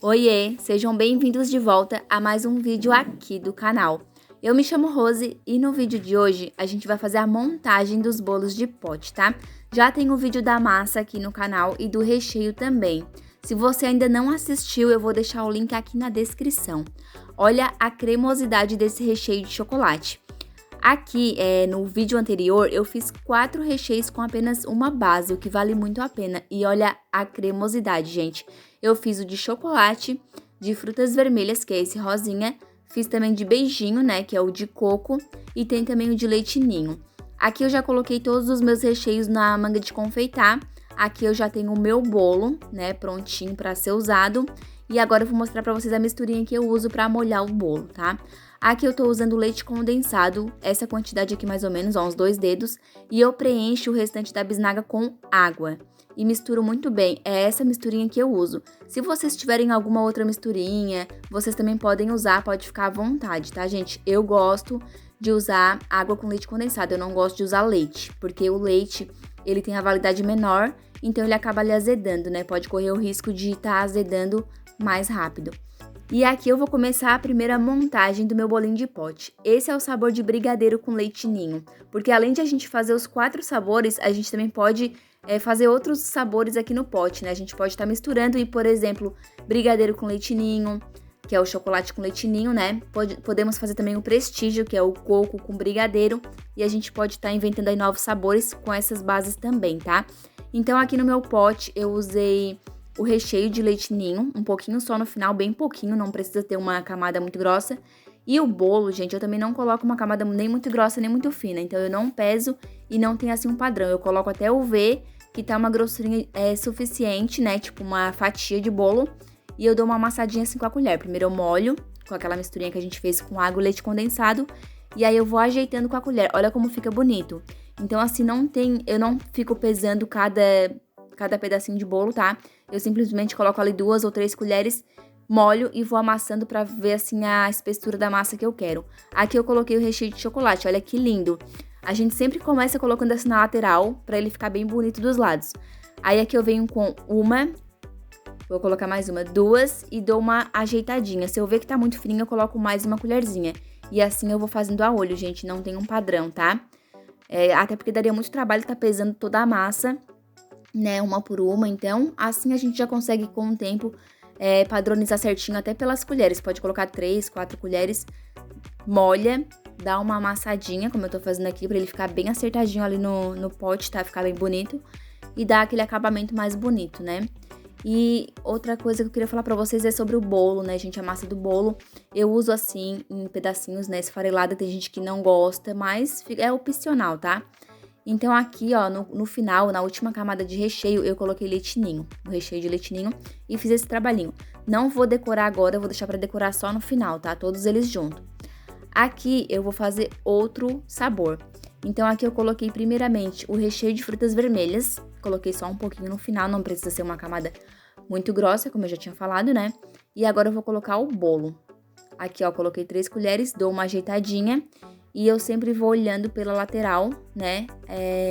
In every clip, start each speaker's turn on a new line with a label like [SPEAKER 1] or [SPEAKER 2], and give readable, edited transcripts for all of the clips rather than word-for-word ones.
[SPEAKER 1] Oiê, sejam bem-vindos de volta a mais um vídeo aqui do canal. Eu me chamo Rose e no vídeo de hoje a gente vai fazer a montagem dos bolos de pote, tá? Já tem o vídeo da massa aqui no canal e do recheio também. Se você ainda não assistiu, eu vou deixar o link aqui na descrição. Olha a cremosidade desse recheio de chocolate. Aqui, no vídeo anterior, eu fiz 4 recheios com apenas uma base, o que vale muito a pena. E olha a cremosidade, gente. Eu fiz o de chocolate, de frutas vermelhas, que é esse rosinha. Fiz também de beijinho, né, que é o de coco. E tem também o de leite ninho. Aqui eu já coloquei todos os meus recheios na manga de confeitar. Aqui eu já tenho o meu bolo, né, prontinho para ser usado. E agora eu vou mostrar pra vocês a misturinha que eu uso pra molhar o bolo, tá? Aqui eu tô usando leite condensado, essa quantidade aqui mais ou menos, ó, uns 2 dedos. E eu preencho o restante da bisnaga com água. E misturo muito bem, é essa misturinha que eu uso. Se vocês tiverem alguma outra misturinha, vocês também podem usar, pode ficar à vontade, tá, gente? Eu gosto de usar água com leite condensado, eu não gosto de usar leite, porque o leite, ele tem a validade menor, então ele acaba ali azedando, né? Pode correr o risco de estar azedando mais rápido. E aqui eu vou começar a primeira montagem do meu bolinho de pote. Esse é o sabor de brigadeiro com leite ninho, porque além de a gente fazer os 4 sabores, a gente também pode fazer outros sabores aqui no pote, né? A gente pode estar misturando e, por exemplo, brigadeiro com leite ninho, que é o chocolate com leite ninho, né? Podemos fazer também o prestígio, que é o coco com brigadeiro, e a gente pode estar inventando aí novos sabores com essas bases também, tá? Então aqui no meu pote eu usei o recheio de leite ninho, um pouquinho só no final, bem pouquinho, não precisa ter uma camada muito grossa. E o bolo, gente, eu também não coloco uma camada nem muito grossa, nem muito fina, então eu não peso e não tem assim um padrão. Eu coloco até o V, que tá uma grossurinha suficiente, né, tipo uma fatia de bolo, e eu dou uma amassadinha assim com a colher. Primeiro eu molho com aquela misturinha que a gente fez com água e leite condensado, e aí eu vou ajeitando com a colher. Olha como fica bonito. Então assim, eu não fico pesando cada pedacinho de bolo, tá? Eu simplesmente coloco ali 2 ou 3 colheres, molho e vou amassando pra ver, assim, a espessura da massa que eu quero. Aqui eu coloquei o recheio de chocolate, olha que lindo. A gente sempre começa colocando assim na lateral, pra ele ficar bem bonito dos lados. Aí aqui eu venho com vou colocar mais 2 e dou uma ajeitadinha. Se eu ver que tá muito fininho, eu coloco mais uma colherzinha. E assim eu vou fazendo a olho, gente, não tem um padrão, tá? Até porque daria muito trabalho tá pesando toda a massa, né, uma por uma, então assim a gente já consegue com o tempo padronizar certinho até pelas colheres. Pode colocar 3, 4 colheres, molha, dá uma amassadinha, como eu tô fazendo aqui, pra ele ficar bem acertadinho ali no pote, tá? Ficar bem bonito e dar aquele acabamento mais bonito, né? E outra coisa que eu queria falar pra vocês é sobre o bolo, né, gente? A massa do bolo, eu uso assim, em pedacinhos, né, esfarelada. Tem gente que não gosta, mas é opcional, tá? Então aqui, ó, no final, na última camada de recheio, eu coloquei leite ninho, o recheio de leite ninho, e fiz esse trabalhinho. Não vou decorar agora, eu vou deixar pra decorar só no final, tá? Todos eles juntos. Aqui eu vou fazer outro sabor. Então aqui eu coloquei primeiramente o recheio de frutas vermelhas, coloquei só um pouquinho no final, não precisa ser uma camada muito grossa, como eu já tinha falado, né? E agora eu vou colocar o bolo. Aqui, ó, coloquei 3 colheres, dou uma ajeitadinha. E eu sempre vou olhando pela lateral, né,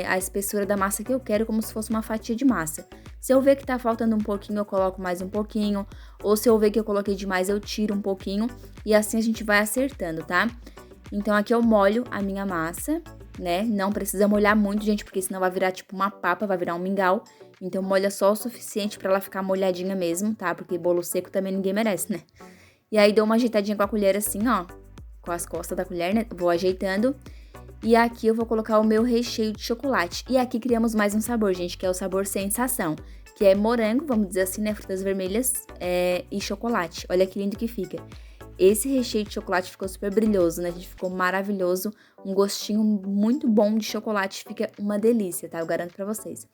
[SPEAKER 1] a espessura da massa que eu quero, como se fosse uma fatia de massa. Se eu ver que tá faltando um pouquinho, eu coloco mais um pouquinho. Ou se eu ver que eu coloquei demais, eu tiro um pouquinho. E assim a gente vai acertando, tá? Então aqui eu molho a minha massa, né? Não precisa molhar muito, gente, porque senão vai virar tipo uma papa, vai virar um mingau. Então molha só o suficiente pra ela ficar molhadinha mesmo, tá? Porque bolo seco também ninguém merece, né? E aí dou uma ajeitadinha com a colher assim, ó, com as costas da colher, né? Vou ajeitando. E aqui eu vou colocar o meu recheio de chocolate. E aqui criamos mais um sabor, gente, que é o sabor sensação. Que é morango, vamos dizer assim, né? Frutas vermelhas e chocolate. Olha que lindo que fica. Esse recheio de chocolate ficou super brilhoso, né? Gente, ficou maravilhoso. Um gostinho muito bom de chocolate. Fica uma delícia, tá? Eu garanto pra vocês.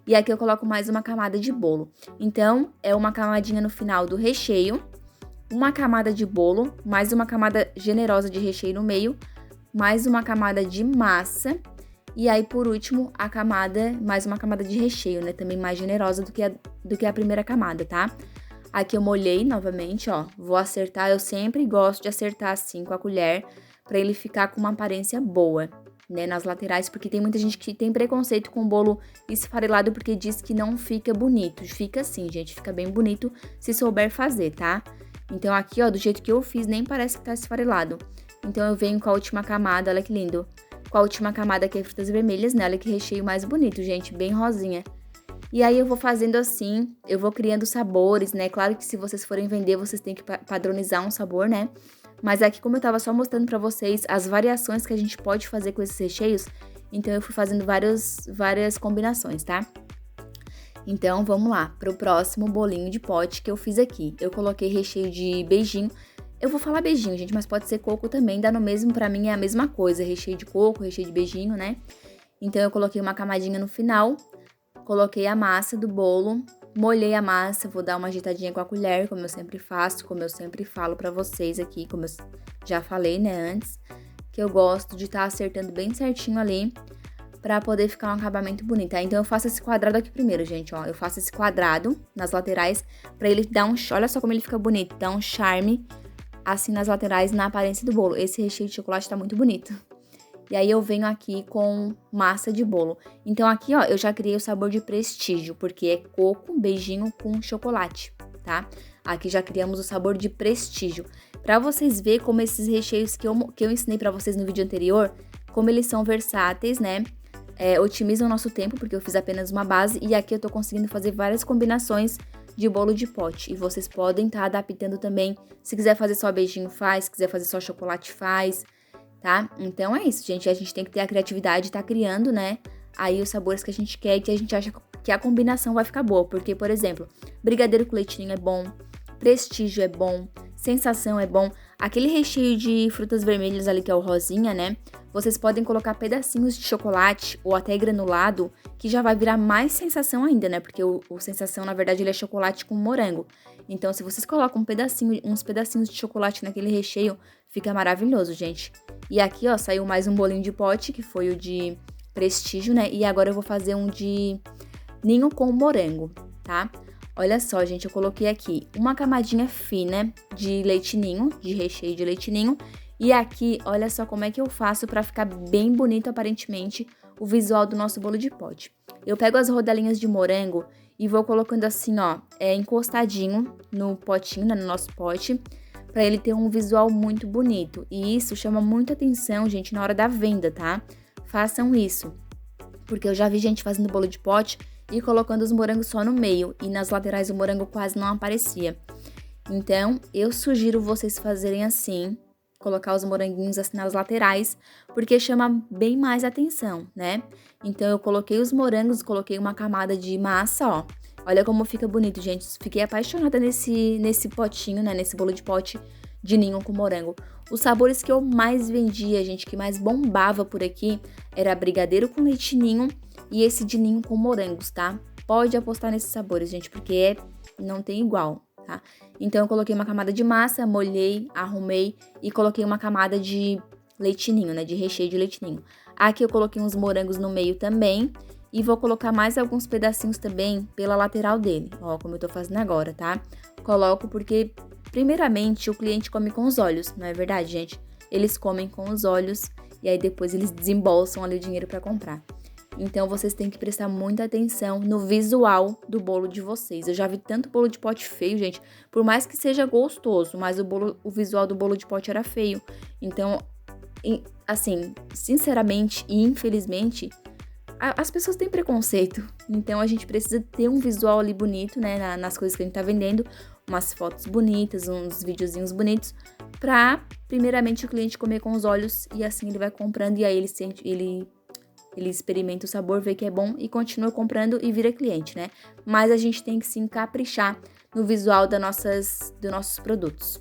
[SPEAKER 1] E aqui eu coloco mais uma camada de bolo. Então, é uma camadinha no final do recheio, uma camada de bolo, mais uma camada generosa de recheio no meio, mais uma camada de massa, e aí por último mais uma camada de recheio, né, também mais generosa do que a primeira camada, tá? Aqui eu molhei novamente, ó, vou acertar, eu sempre gosto de acertar assim com a colher, pra ele ficar com uma aparência boa. né, nas laterais, porque tem muita gente que tem preconceito com o bolo esfarelado porque diz que não fica bonito. Fica sim, gente, fica bem bonito se souber fazer, tá? Então aqui, ó, do jeito que eu fiz, nem parece que tá esfarelado. Então eu venho com a última camada, olha que lindo. Com a última camada que é frutas vermelhas, né? Olha que recheio mais bonito, gente, bem rosinha. E aí eu vou fazendo assim, eu vou criando sabores, né? Claro que se vocês forem vender, vocês têm que padronizar um sabor, né? Mas aqui, como eu tava só mostrando pra vocês as variações que a gente pode fazer com esses recheios, então eu fui fazendo várias combinações, tá? Então, vamos lá, pro próximo bolinho de pote que eu fiz aqui. Eu coloquei recheio de beijinho. Eu vou falar beijinho, gente, mas pode ser coco também, dá no mesmo, pra mim é a mesma coisa, recheio de coco, recheio de beijinho, né? Então, eu coloquei uma camadinha no final, coloquei a massa do bolo, molhei a massa, vou dar uma ajeitadinha com a colher, como eu sempre faço, como eu sempre falo pra vocês aqui, como eu já falei, né, antes, que eu gosto de estar acertando bem certinho ali, pra poder ficar um acabamento bonito, tá? Então eu faço esse quadrado aqui primeiro, gente, ó, eu faço esse quadrado nas laterais, pra ele dar olha só como ele fica bonito, dá um charme, assim, nas laterais, na aparência do bolo. Esse recheio de chocolate tá muito bonito. E aí eu venho aqui com massa de bolo. Então aqui, ó, eu já criei o sabor de prestígio, porque é coco, beijinho com chocolate, tá? Aqui já criamos o sabor de prestígio. Pra vocês verem como esses recheios que eu ensinei pra vocês no vídeo anterior, como eles são versáteis, né? Otimizam o nosso tempo, porque eu fiz apenas uma base. E aqui eu tô conseguindo fazer várias combinações de bolo de pote. E vocês podem estar adaptando também. Se quiser fazer só beijinho, faz. Se quiser fazer só chocolate, faz. Tá? Então é isso, gente. A gente tem que ter a criatividade de estar criando, né? Aí os sabores que a gente quer e que a gente acha que a combinação vai ficar boa. Porque, por exemplo, brigadeiro com leitinho é bom, prestígio é bom, sensação é bom. Aquele recheio de frutas vermelhas ali, que é o rosinha, né? Vocês podem colocar pedacinhos de chocolate ou até granulado, que já vai virar mais sensação ainda, né? Porque o sensação, na verdade, ele é chocolate com morango. Então, se vocês colocam uns pedacinhos de chocolate naquele recheio, fica maravilhoso, gente. E aqui, ó, saiu mais um bolinho de pote, que foi o de prestígio, né? E agora eu vou fazer um de ninho com morango, tá? Olha só, gente, eu coloquei aqui uma camadinha fina de leite ninho, de recheio de leite ninho. E aqui, olha só como é que eu faço pra ficar bem bonito, aparentemente, o visual do nosso bolo de pote. Eu pego as rodelinhas de morango e vou colocando assim, ó, encostadinho no potinho, né, no nosso pote, pra ele ter um visual muito bonito. E isso chama muita atenção, gente, na hora da venda, tá? Façam isso, porque eu já vi gente fazendo bolo de pote e colocando os morangos só no meio, e nas laterais o morango quase não aparecia. Então, eu sugiro vocês fazerem assim, colocar os moranguinhos assim nas laterais, porque chama bem mais atenção, né? Então, eu coloquei os morangos, coloquei uma camada de massa, ó. Olha como fica bonito, gente. Fiquei apaixonada nesse potinho, né? Nesse bolo de pote de ninho com morango. Os sabores que eu mais vendia, gente, que mais bombava por aqui, era brigadeiro com leite ninho e esse de ninho com morangos, tá? Pode apostar nesses sabores, gente, porque não tem igual, tá? Então, eu coloquei uma camada de massa, molhei, arrumei e coloquei uma camada de leite ninho, né? De recheio de leite ninho. Aqui eu coloquei uns morangos no meio também e vou colocar mais alguns pedacinhos também pela lateral dele, ó, como eu tô fazendo agora, tá? Coloco porque, primeiramente, o cliente come com os olhos, não é verdade, gente? Eles comem com os olhos e aí depois eles desembolsam ali o dinheiro pra comprar. Então, vocês têm que prestar muita atenção no visual do bolo de vocês. Eu já vi tanto bolo de pote feio, gente. Por mais que seja gostoso, mas o visual do bolo de pote era feio. Então, assim, sinceramente e infelizmente, as pessoas têm preconceito. Então, a gente precisa ter um visual ali bonito, né, nas coisas que a gente tá vendendo. Umas fotos bonitas, uns videozinhos bonitos, pra, primeiramente, o cliente comer com os olhos e assim ele vai comprando e aí ele experimenta o sabor, vê que é bom e continua comprando e vira cliente, né? Mas a gente tem que sim caprichar no visual dos nossos produtos.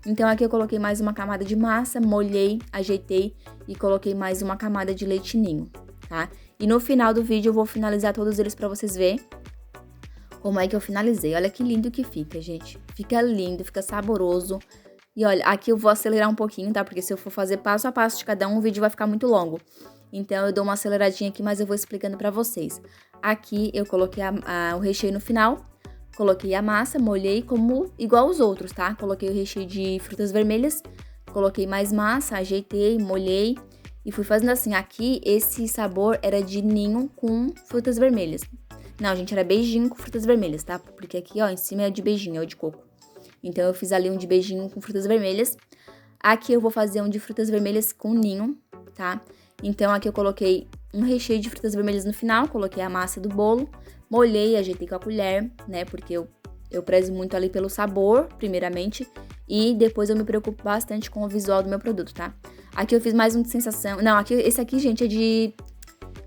[SPEAKER 1] Então aqui eu coloquei mais uma camada de massa, molhei, ajeitei e coloquei mais uma camada de leite ninho, tá? E no final do vídeo eu vou finalizar todos eles pra vocês verem como é que eu finalizei. Olha que lindo que fica, gente. Fica lindo, fica saboroso. E olha, aqui eu vou acelerar um pouquinho, tá? Porque se eu for fazer passo a passo de cada um, o vídeo vai ficar muito longo. Então, eu dou uma aceleradinha aqui, mas eu vou explicando pra vocês. Aqui, eu coloquei o recheio no final. Coloquei a massa, molhei igual os outros, tá? Coloquei o recheio de frutas vermelhas. Coloquei mais massa, ajeitei, molhei. e fui fazendo assim. Aqui, esse sabor era de ninho com frutas vermelhas. Não, gente, era beijinho com frutas vermelhas, tá? Porque aqui, ó, em cima é de beijinho, é o de coco. Então, eu fiz ali um de beijinho com frutas vermelhas. Aqui eu vou fazer um de frutas vermelhas com ninho, tá? Então, aqui eu coloquei um recheio de frutas vermelhas no final, coloquei a massa do bolo, molhei, ajeitei com a colher, né? Porque eu prezo muito ali pelo sabor, primeiramente, e depois eu me preocupo bastante com o visual do meu produto, tá? Aqui eu fiz mais um de sensação... Não, esse aqui, gente, é de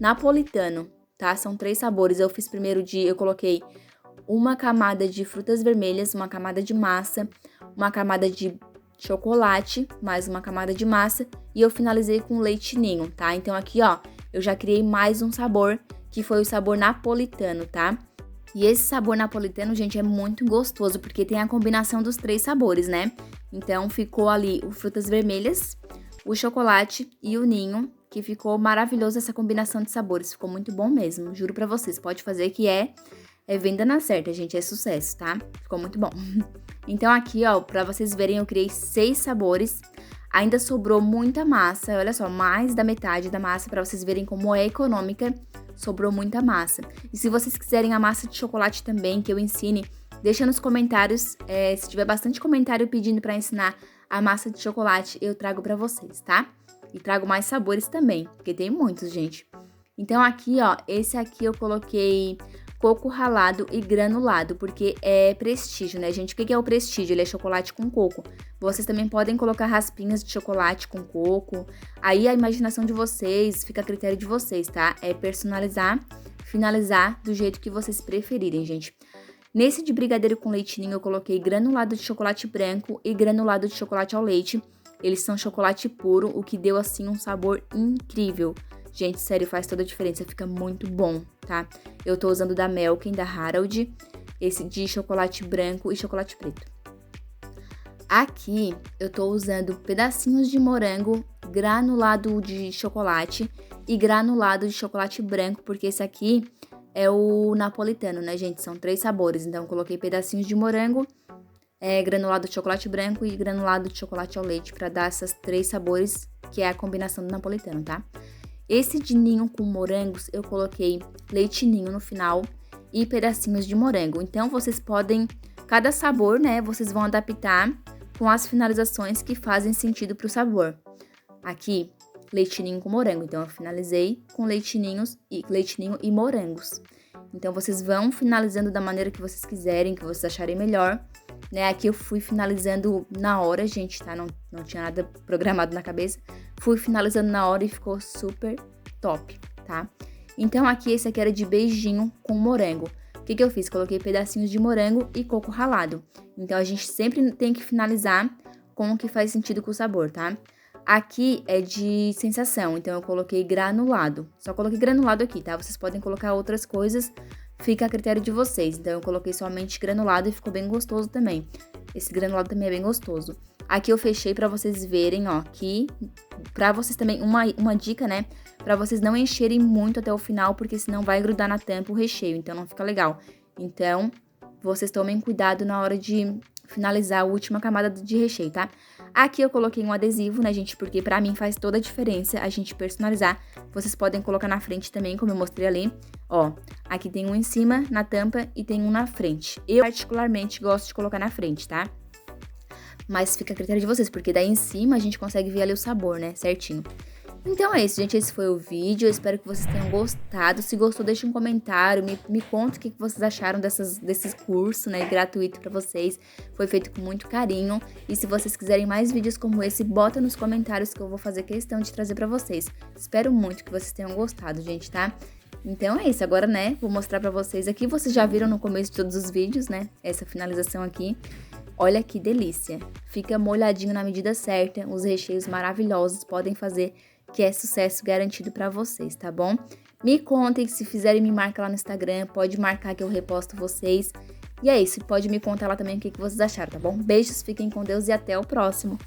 [SPEAKER 1] napolitano, tá? São 3 sabores. Eu fiz primeiro eu coloquei uma camada de frutas vermelhas, uma camada de massa, uma camada de chocolate, mais uma camada de massa, e eu finalizei com leite ninho, tá? Então aqui, ó, eu já criei mais um sabor, que foi o sabor napolitano, tá? E esse sabor napolitano, gente, é muito gostoso, porque tem a combinação dos 3 sabores, né? Então ficou ali o frutas vermelhas, o chocolate e o ninho, que ficou maravilhoso essa combinação de sabores, ficou muito bom mesmo, juro pra vocês, pode fazer que é venda na certa, gente, é sucesso, tá? Ficou muito bom. Então aqui, ó, pra vocês verem, eu criei 6 sabores, ainda sobrou muita massa, olha só, mais da metade da massa, pra vocês verem como é econômica, sobrou muita massa. E se vocês quiserem a massa de chocolate também, que eu ensine, deixa nos comentários, se tiver bastante comentário pedindo pra ensinar a massa de chocolate, eu trago pra vocês, tá? E trago mais sabores também, porque tem muitos, gente. Então aqui, ó, esse aqui eu coloquei coco ralado e granulado, porque é prestígio, né, gente? O que é o prestígio? Ele é chocolate com coco. Vocês também podem colocar raspinhas de chocolate com coco. Aí a imaginação de vocês, fica a critério de vocês, tá? É personalizar, finalizar do jeito que vocês preferirem, gente. Nesse de brigadeiro com leite ninho, eu coloquei granulado de chocolate branco e granulado de chocolate ao leite. Eles são chocolate puro, o que deu, assim, um sabor incrível. Gente, sério, faz toda a diferença, fica muito bom, tá? Eu tô usando da Melken, da Harold, esse de chocolate branco e chocolate preto. Aqui, eu tô usando pedacinhos de morango, granulado de chocolate e granulado de chocolate branco, porque esse aqui é o napolitano, né, gente? São 3 sabores, então eu coloquei pedacinhos de morango, granulado de chocolate branco e granulado de chocolate ao leite, pra dar esses 3 sabores, que é a combinação do napolitano, tá? Esse de ninho com morangos, eu coloquei leite ninho no final e pedacinhos de morango. Então, vocês podem, cada sabor, né, vocês vão adaptar com as finalizações que fazem sentido pro sabor. Aqui, leite ninho com morango. Então, eu finalizei com leite ninho e morangos. Então, vocês vão finalizando da maneira que vocês quiserem, que vocês acharem melhor. Né, aqui eu fui finalizando na hora, gente, tá? Não tinha nada programado na cabeça. Fui finalizando na hora e ficou super top, tá? Então, aqui, esse aqui era de beijinho com morango. O que eu fiz? Coloquei pedacinhos de morango e coco ralado. Então, a gente sempre tem que finalizar com o que faz sentido com o sabor, tá? Aqui é de sensação, então eu coloquei granulado. Só coloquei granulado aqui, tá? Vocês podem colocar outras coisas, fica a critério de vocês. Então, eu coloquei somente granulado e ficou bem gostoso também. Esse granulado também é bem gostoso. Aqui eu fechei pra vocês verem, ó, que pra vocês também, uma dica, né? Pra vocês não encherem muito até o final, porque senão vai grudar na tampa o recheio, então não fica legal. Então, vocês tomem cuidado na hora de finalizar a última camada de recheio, tá? Aqui eu coloquei um adesivo, né, gente? Porque pra mim faz toda a diferença a gente personalizar. Vocês podem colocar na frente também, como eu mostrei ali. Ó, aqui tem um em cima, na tampa, e tem um na frente. Eu, particularmente, gosto de colocar na frente, tá? Mas fica a critério de vocês, porque daí em cima a gente consegue ver ali o sabor, né, certinho. Então é isso, gente, esse foi o vídeo, eu espero que vocês tenham gostado. Se gostou, deixa um comentário, me conta o que vocês acharam desses cursos, né, gratuito pra vocês. Foi feito com muito carinho. E se vocês quiserem mais vídeos como esse, bota nos comentários que eu vou fazer questão de trazer pra vocês. Espero muito que vocês tenham gostado, gente, tá? Então é isso, agora, né, vou mostrar pra vocês aqui. Vocês já viram no começo de todos os vídeos, né, essa finalização aqui. Olha que delícia, fica molhadinho na medida certa, os recheios maravilhosos, podem fazer que é sucesso garantido pra vocês, tá bom? Me contem, se fizerem me marca lá no Instagram, pode marcar que eu reposto vocês. E é isso, pode me contar lá também o que vocês acharam, tá bom? Beijos, fiquem com Deus e até o próximo.